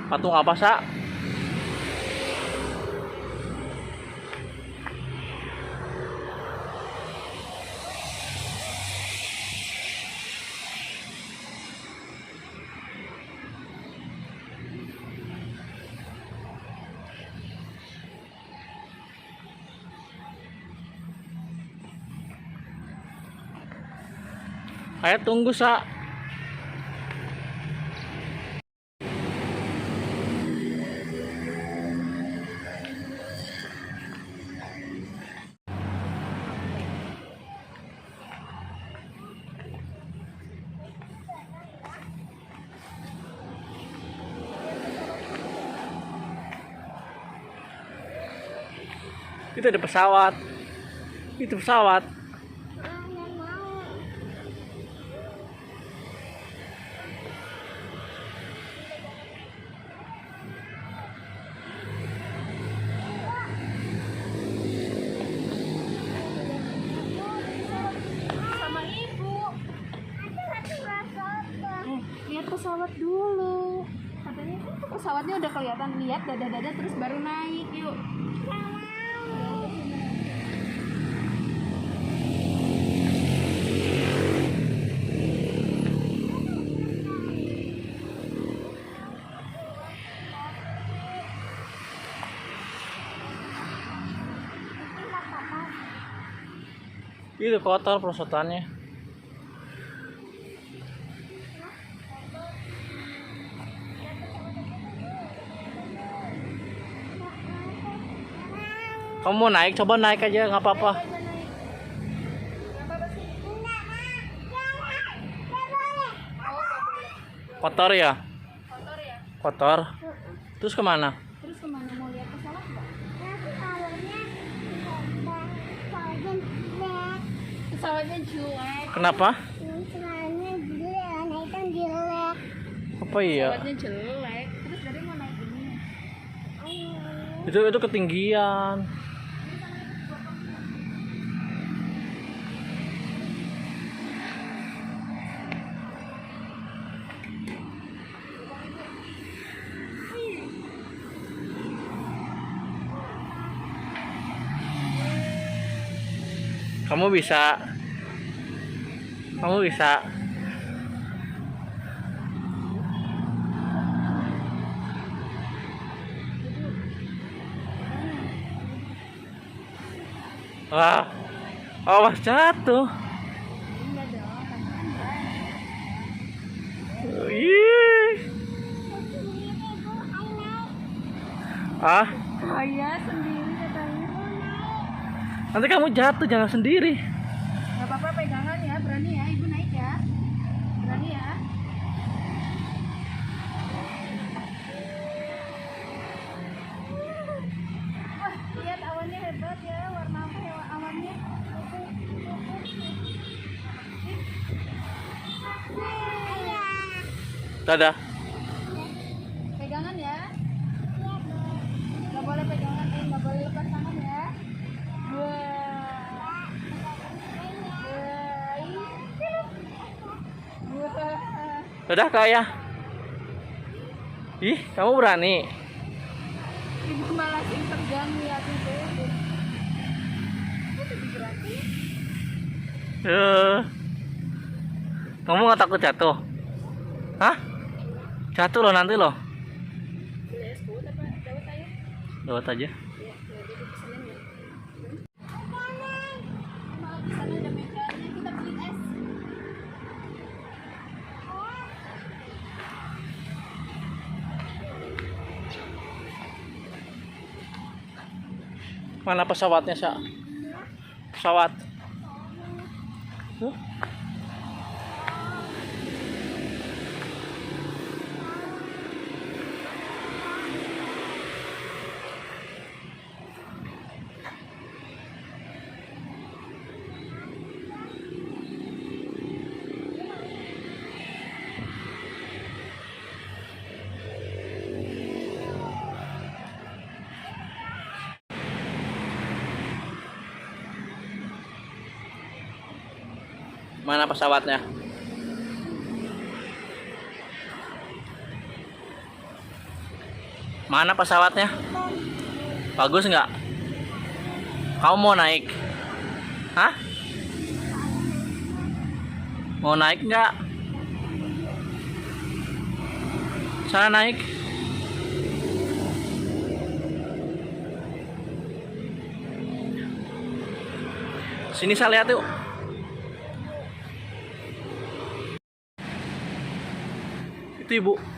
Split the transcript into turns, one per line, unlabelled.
Patung apa, Sa? Ayo tunggu, Sa. Itu ada pesawat. Itu pesawat.
Sama ibu. Lihat pesawat dulu. Katanya itu pesawatnya udah kelihatan, lihat dada-dada terus baru naik. Yuk.
Itu kotor perosotannya. Kamu mau naik? Coba naik aja, nggak apa-apa. Kotor ya?
Kotor ya?
Kotor. Terus kemana?
Terus kemana, mau lihat pesawat nggak? Pesawatnya jelek.
Kenapa? Apa iya?
Pesawatnya jelek. Terus dari mau naik ini.
Itu ketinggian. Kamu bisa. Kamu bisa. Wah, awas jatuh.
Enggak dong, kan
Ih. Ah,
oh iya, sendiri katanya.
nanti kamu jatuh, jangan sendiri.
Gak apa-apa, pegangan ya, berani ya, ibu naik ya. Berani ya. Wah, lihat awannya hebat ya, warna apa ya awannya?
Dadah.
Pegangan ya. Gak boleh pegangan, gak boleh lepas tangan ya.
Dadah Kak ya. Ih, kamu berani?
Ibu malah sih tegang liatin tuh. Itu berarti.
Kamu nggak takut jatuh? Hah? Jatuh loh nanti loh.
Es buat apa? Dawet aja.
Lewat aja.
Ya, jadi pesenin ya. Maaf, di sana ada medannya, kita beli es.
Mana pesawatnya, Sa? Pesawat. Tuh. Mana pesawatnya? Mana pesawatnya? Bagus nggak? Kamu mau naik? Hah? Mau naik nggak? Sana naik. Sini saya lihat yuk. Itu ibu.